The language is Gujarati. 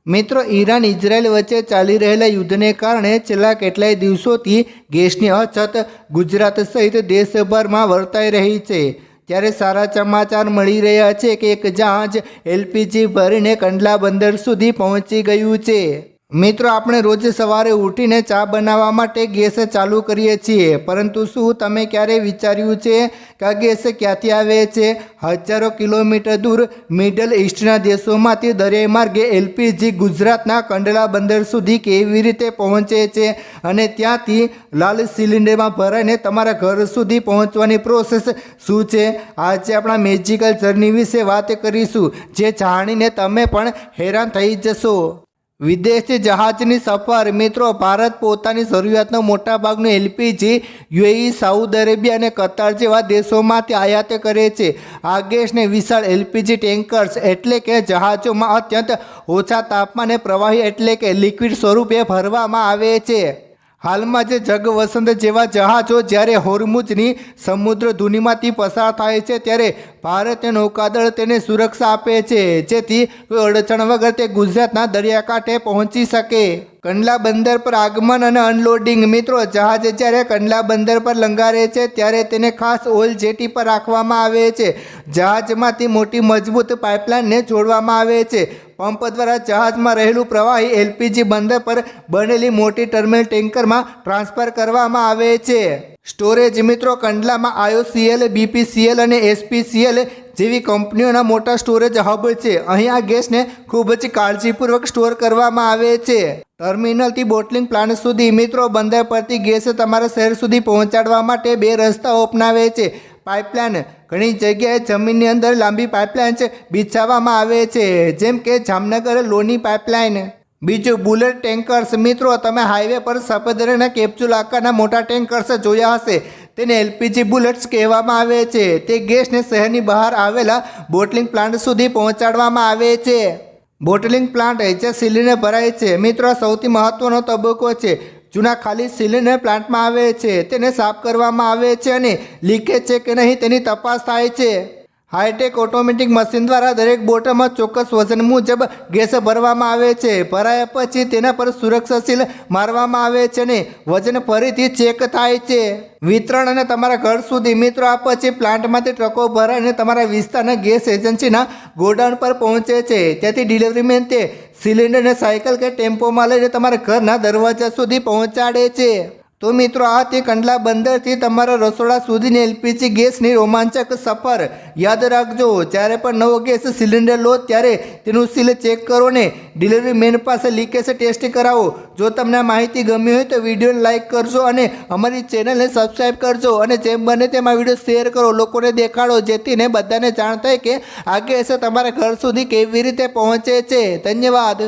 મિત્રો, ઈરાન ઇઝરાયલ વચ્ચે ચાલી રહેલા યુદ્ધને કારણે છેલ્લા કેટલાય દિવસોથી ગેસની અછત ગુજરાત સહિત દેશભરમાં વર્તાઈ રહી છે। ત્યારે સારા સમાચાર મળી રહ્યા છે કે એક જહાજ એલપીજી ભરીને કંડલા બંદર સુધી પહોંચી ગયું છે। મિત્રો, આપણે રોજ સવારે ઉઠીને ચા બનાવવા માટે ગેસ ચાલુ કરીએ છીએ, પરંતુ શું તમે ક્યારેય વિચાર્યું છે કે આ ગેસ ક્યાંથી આવે છે? હજારો કિલોમીટર દૂર મિડલ ઇસ્ટના દેશોમાંથી દરિયાઈ માર્ગે એલપીજી ગુજરાતના કંડલા બંદર સુધી કેવી રીતે પહોંચે છે અને ત્યાંથી લાલ સિલિન્ડરમાં ભરાઈને તમારા ઘર સુધી પહોંચવાની પ્રોસેસ શું છે? આજે આપણા મેજિકલ જર્ની વિશે વાત કરીશું, જે જાણીને તમે પણ હેરાન થઈ જશો। વિદેશી જહાજની સફર। મિત્રો, ભારત પોતાની જરૂરિયાતનો મોટાભાગનું એલપીજી યુએઈ, સાઉદી અરેબિયા અને કતાર જેવા દેશોમાંથી આયાત કરે છે। આ ગેસને વિશાળ એલપીજી ટેન્કર્સ એટલે કે જહાજોમાં અત્યંત ઓછા તાપમાને પ્રવાહી એટલે કે લિક્વિડ સ્વરૂપે ભરવામાં આવે છે। હાલમાં જે જગવસંત જેવા જહાજો જ્યારે હોર્મુઝની સમુદ્ર ધુનીમાંથી પસાર થાય છે, ત્યારે ભારતીય નૌકાદળ તેને સુરક્ષા આપે છે, જેથી કોઈ અડચણ વગર તે ગુજરાતના દરિયાકાંઠે પહોંચી શકે। કંડલા બંદર પર આગમન અને અનલોડિંગ। મિત્રો, જહાજ જ્યારે કંડલા બંદર પર લંગારે છે ત્યારે તેને ખાસ ઓઇલ જેટી પર રાખવામાં આવે છે। જહાજમાંથી મોટી મજબૂત પાઇપલાઇનને જોડવામાં આવે છે। પંપ દ્વારા જહાજમાં રહેલું પ્રવાહી એલપીજી બંદર પર બનેલી મોટી ટર્મિનલ ટેન્કરમાં ટ્રાન્સફર કરવામાં આવે છે। સ્ટોરેજ। મિત્રો, કંડલામાં આઈઓસીએલ, બીપીસીએલ અને એસપીસીએલ જેવી કંપનીઓના મોટા સ્ટોરેજ હબ છે। અહીં આ ગેસને ખૂબ જ કાળજીપૂર્વક સ્ટોર કરવામાં આવે છે। ટર્મિનલથી બોટલિંગ પ્લાન્ટ સુધી। મિત્રો, બંદર પરથી ગેસ તમારા શહેર સુધી પહોંચાડવા માટે બે રસ્તાઓ અપનાવે છે। પાઇપલાઇન। ઘણી જગ્યાએ જમીનની અંદર લાંબી પાઇપલાઇન બિછાવવામાં આવે છે, જેમ કે જામનગર લોની પાઇપલાઇન। બીજું, બુલેટ ટેન્કર્સ। મિત્રો, તમે હાઈવે પર સફેદ રંગના કેપ્સ્યુલ આકારના મોટા ટેન્કર્સ જોયા હશે, તેને એલપીજી બુલેટ્સ કહેવામાં આવે છે। તે ગેસને શહેરની બહાર આવેલા બોટલિંગ પ્લાન્ટ સુધી પહોંચાડવામાં આવે છે। બોટલિંગ પ્લાન્ટ જે સિલિન્ડર ભરાય છે। મિત્રો, સૌથી મહત્વનો તબક્કો છે। જૂના ખાલી સિલિન્ડર પ્લાન્ટમાં આવે છે, તેને સાફ કરવામાં આવે છે અને લીકેજ છે કે નહીં તેની તપાસ થાય છે। હાઈટેક ઓટોમેટિક મશીન દ્વારા દરેક બોટલમાં ચોક્કસ વજન મુજબ ગેસ ભરવામાં આવે છે। ભરાયા પછી તેના પર સુરક્ષા સીલ મારવામાં આવે છે અને વજન ફરીથી ચેક થાય છે। વિતરણ અને તમારા ઘર સુધી। મિત્રો, આ પછી પ્લાન્ટમાંથી ટ્રકો ભરાઈને તમારા વિસ્તારના ગેસ એજન્સીના ગોડાઉન પર પહોંચે છે। ત્યાંથી ડિલિવરીમેન તે સિલિન્ડરને સાયકલ કે ટેમ્પોમાં લઈને તમારા ઘરના દરવાજા સુધી પહોંચાડે છે। તો મિત્રો, આ તે કંડલા બંદરથી તમારા રસોડા સુધીની એલપીજી ગેસની રોમાંચક સફર। યાદ રાખજો, જ્યારે પણ નવો ગેસ સિલિન્ડર લો ત્યારે તેનું સીલ ચેક કરો ને ડિલિવરી મેન પાસે લીકેજ ટેસ્ટ કરાવો। જો તમને આ માહિતી ગમી હોય તો વિડીયોને લાઇક કરજો અને અમારી ચેનલને સબસ્ક્રાઈબ કરજો અને જેમ બને તેમ આ વિડીયો શેર કરો, લોકોને દેખાડો, જેથી ને બધાને જાણ થાય કે આ ગેસ તમારા ઘર સુધી કેવી રીતે પહોંચે છે। ધન્યવાદ।